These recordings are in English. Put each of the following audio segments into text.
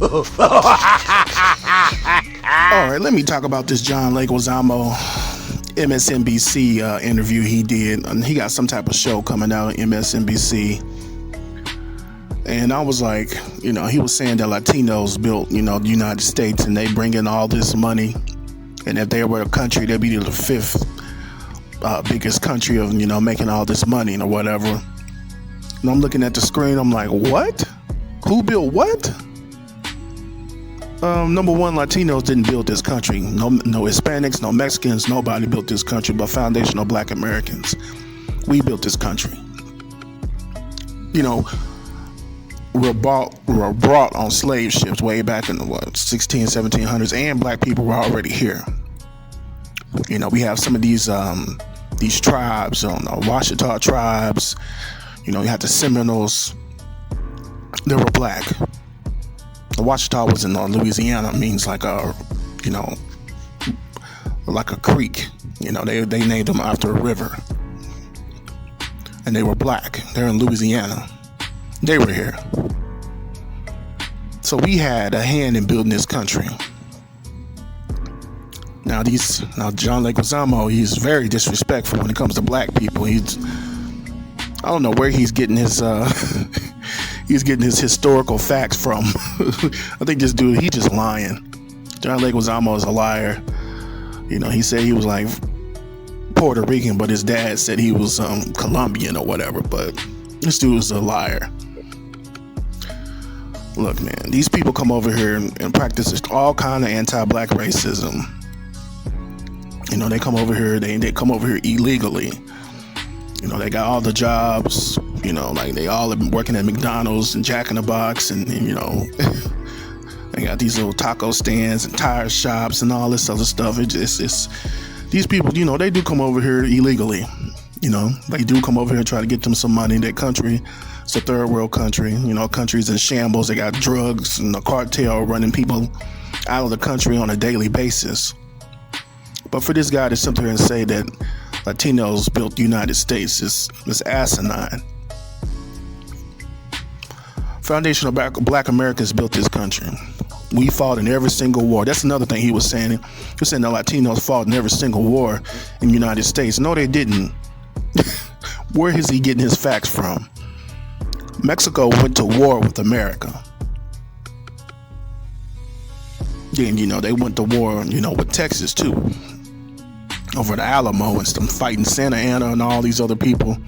All right, let me talk about this John Leguizamo MSNBC interview he did. He got some type of show coming out on MSNBC. And I was like, he was saying that Latinos built, the United States, and they bring in all this money. And if they were a country, they'd be the fifth biggest country of, making all this money or whatever. And I'm looking at the screen, I'm like, what? Who built what? Number one, Latinos didn't build this country. No Hispanics, no Mexicans, nobody built this country but foundational Black Americans. We built this country. Were brought on slave ships way back in the 1700s, and Black people were already here. We have some of these tribes, Washita tribes. You have the Seminoles. They were Black. The Washita was in Louisiana, means like a creek. They named them after a river. And they were Black. They're in Louisiana. They were here. So we had a hand in building this country. Now John Leguizamo, he's very disrespectful when it comes to Black people. I don't know where he's getting his historical facts from. I think this dude, he's just lying. John Leguizamo is a liar. He said he was like Puerto Rican, but his dad said he was Colombian or whatever. But this dude is a liar. Look, man, these people come over here and practice all kind of anti-Black racism. They come over here, they come over here illegally. They got all the jobs, like they all have been working at McDonald's and Jack in the Box, and they got these little taco stands and tire shops and all this other stuff. It's these people, they do come over here illegally. They do come over here and try to get them some money. Their country, it's a third world country. Countries in shambles. They got drugs and a cartel running people out of the country on a daily basis. But for this guy to sit there and say that Latinos built the United States is asinine. Foundational Black Americans built this country. We fought in every single war. That's another thing he was saying. He was saying that Latinos fought in every single war in the United States. No, they didn't. Where is he getting his facts from? Mexico went to war with America. Then, they went to war, with Texas too. Over the Alamo and some fighting Santa Ana and all these other people.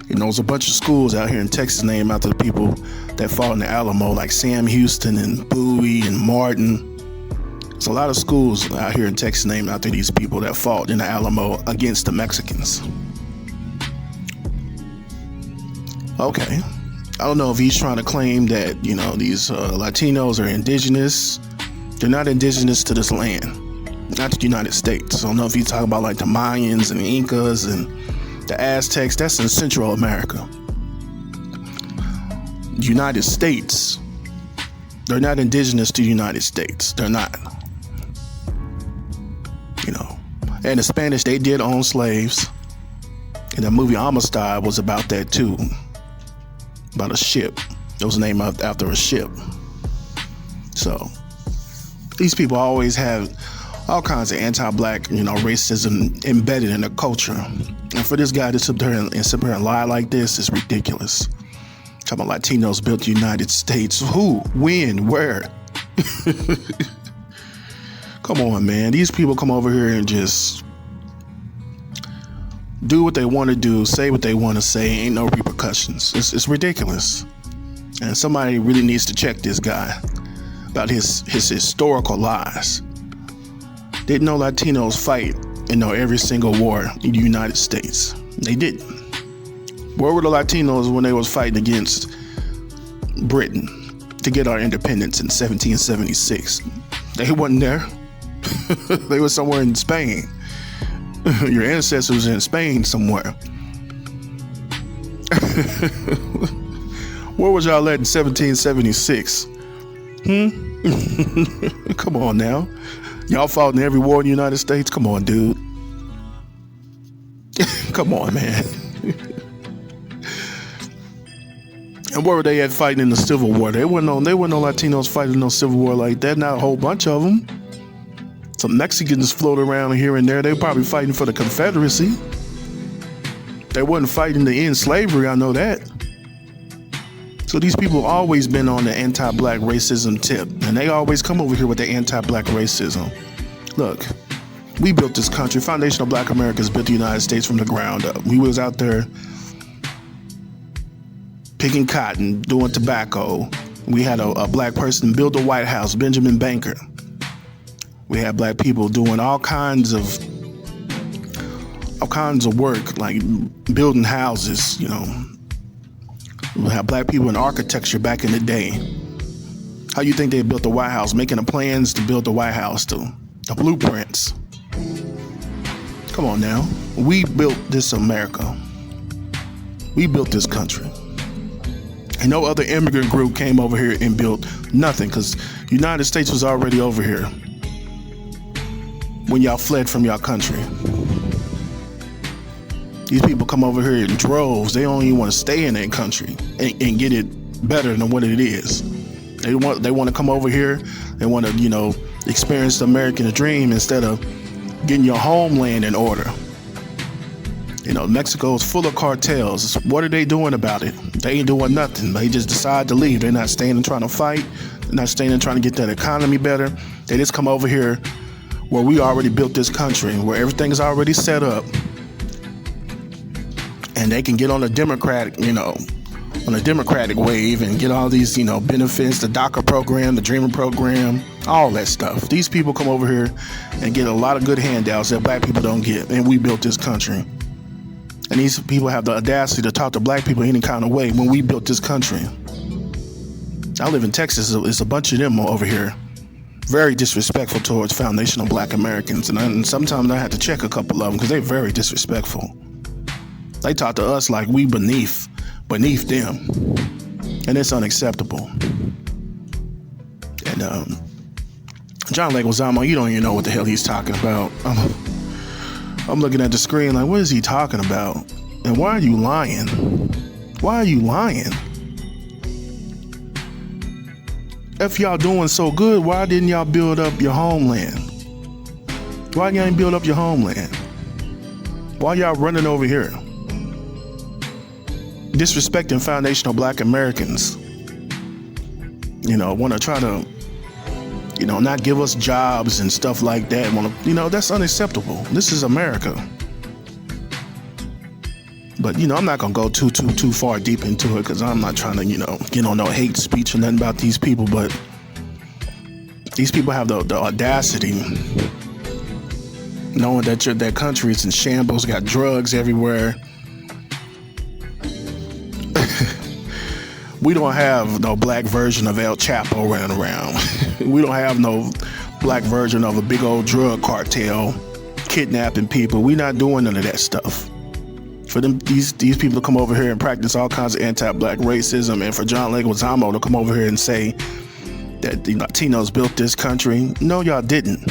There's a bunch of schools out here in Texas named after the people that fought in the Alamo, like Sam Houston and Bowie and Martin. There's a lot of schools out here in Texas named after these people that fought in the Alamo against the Mexicans. Okay. I don't know if he's trying to claim that, these Latinos are indigenous. They're not indigenous to this land. Not the United States. I don't know if he's talking about like the Mayans and the Incas and the Aztecs. That's in Central America. The United States, they're not indigenous to the United States. They're not. And the Spanish, they did own slaves. And the movie Amistad was about that too. About a ship. It was named after a ship. So these people always have all kinds of anti-Black, racism embedded in their culture. And for this guy to sit there and lie like this is ridiculous. Talking about Latinos built the United States. Who? When? Where? Come on, man. These people come over here and just do what they want to do, say what they want to say. Ain't no repercussions. It's ridiculous. And somebody really needs to check this guy about his historical lies. Didn't know Latinos fight in every single war in the United States. They didn't. Where were the Latinos when they was fighting against Britain to get our independence in 1776? They wasn't there. They were somewhere in Spain. Your ancestors in Spain somewhere. Where was y'all at in 1776? Come on now. Y'all fought in every war in the United States? Come on, dude. Come on, man. And where were they at fighting in the Civil War? They weren't no Latinos fighting no Civil War like that. Not a whole bunch of them. Some Mexicans float around here and there. They were probably fighting for the Confederacy. They wasn't fighting to end slavery, I know that. So these people have always been on the anti-black racism tip. And they always come over here with the anti-black racism. Look, we built this country. Foundational Black Americans built the United States from the ground up. We was out there picking cotton, doing tobacco. We had a black person build the White House, Benjamin Banker. We had black people doing all kinds of work, like building houses, you know. We had black people in architecture back in the day. How you think they built the White House? Making the plans to build the White House, the blueprints. Come on now. We built this America. We built this country. And no other immigrant group came over here and built nothing, because the United States was already over here when y'all fled from y'all country. These people come over here in droves. They don't even want to stay in their country and get it better than what it is. They want to come over here. They want to, you know, experience the American dream instead of getting your homeland in order. You know, Mexico is full of cartels. What are they doing about it? They ain't doing nothing. They just decide to leave. They're not staying and trying to fight. They're not staying and trying to get that economy better. They just come over here where we already built this country, where everything is already set up. And they can get on a Democratic wave and get all these, you know, benefits, the DACA program, the Dreamer program, all that stuff. These people come over here and get a lot of good handouts that black people don't get. And we built this country. And these people have the audacity to talk to black people any kind of way when we built this country. I live in Texas. It's a bunch of them over here. Very disrespectful towards foundational Black Americans. And sometimes I have to check a couple of them because they're very disrespectful. They talk to us like we beneath them. And it's unacceptable. And John Leguizamo, you don't even know what the hell he's talking about. I'm looking at the screen like, what is he talking about? And why are you lying? Why are you lying? If y'all doing so good, why didn't y'all build up your homeland? Why y'all ain't build up your homeland? Why y'all running over here? Disrespecting foundational Black Americans. You know, want to try to, you know, not give us jobs and stuff like that. Want to, you know, that's unacceptable. This is America. But, you know, I'm not going to go too far deep into it because I'm not trying to, you know, get on no hate speech or nothing about these people. But these people have the audacity, knowing that that country is in shambles, got drugs everywhere. We don't have no black version of El Chapo running around. We don't have no black version of a big old drug cartel kidnapping people. We're not doing none of that stuff. For them, these people to come over here and practice all kinds of anti-black racism, and for John Leguizamo to come over here and say that the Latinos built this country. No, y'all didn't.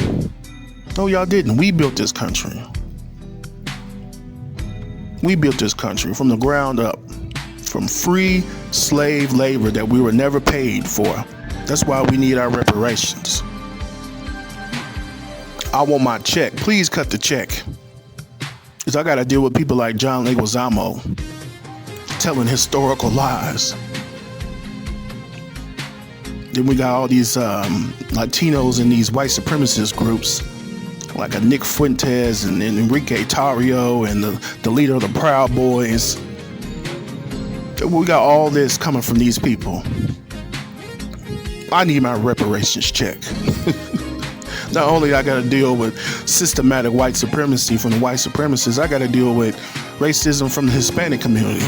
No, y'all didn't. We built this country. We built this country from the ground up, from free slave labor that we were never paid for. That's why we need our reparations. I want my check. Please cut the check. Because I got to deal with people like John Leguizamo telling historical lies. Then we got all these Latinos in these white supremacist groups, like a Nick Fuentes and Enrique Tarrio and the leader of the Proud Boys. We got all this coming from these people. I need my reparations check. Not only I got to deal with systematic white supremacy from the white supremacists, I got to deal with racism from the Hispanic community.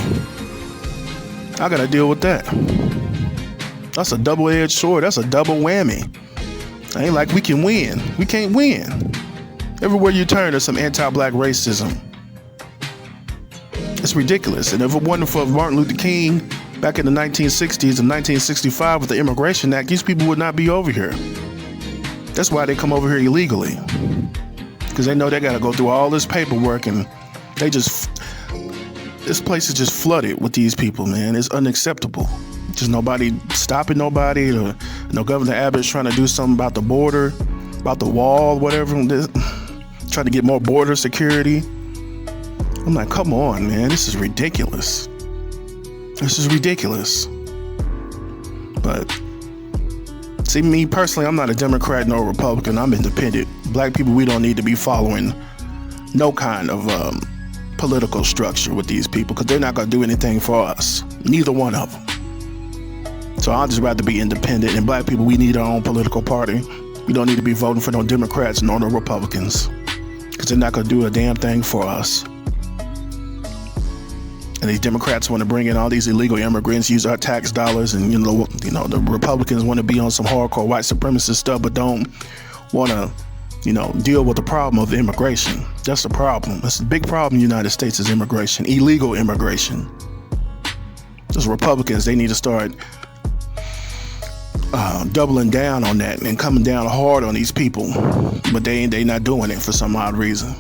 I got to deal with that. That's a double-edged sword. That's a double whammy. I ain't like we can win. We can't win. Everywhere you turn, there's some anti-black racism. It's ridiculous. And if it wasn't for Martin Luther King back in the 1960s and 1965 with the Immigration Act, these people would not be over here. That's why they come over here illegally. Because they know they got to go through all this paperwork, and this place is just flooded with these people, man. It's unacceptable. Just nobody stopping nobody. Governor Abbott's trying to do something about the border, about the wall, whatever. Trying to get more border security. I'm like, come on, man, this is ridiculous. This is ridiculous. But see, me personally, I'm not a Democrat nor a Republican. I'm independent. Black people, we don't need to be following no kind of political structure with these people, because they're not going to do anything for us. Neither one of them. So I'd just rather be independent. And black people, we need our own political party. We don't need to be voting for no Democrats nor no Republicans, because they're not going to do a damn thing for us. And these Democrats want to bring in all these illegal immigrants, use our tax dollars, and the Republicans want to be on some hardcore white supremacist stuff, but don't want to, deal with the problem of immigration. That's the problem. That's the big problem in the United States is immigration, illegal immigration. Those Republicans, they need to start doubling down on that and coming down hard on these people, but they not doing it for some odd reason.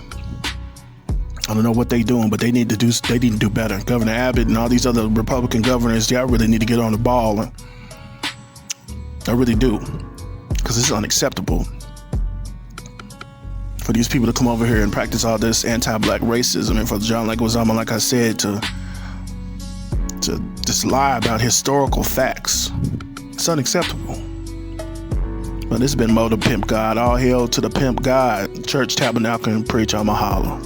I don't know what they're doing, but they need to do better. Governor Abbott and all these other Republican governors, I really need to get on the ball. I really do, because it's unacceptable for these people to come over here and practice all this anti-black racism, and for John Leguizamo, like I said, to just lie about historical facts. It's unacceptable. But it's been Mo the Pimp God. All hail to the Pimp God. Church, Tabernacle, and Preach. I'm a holler.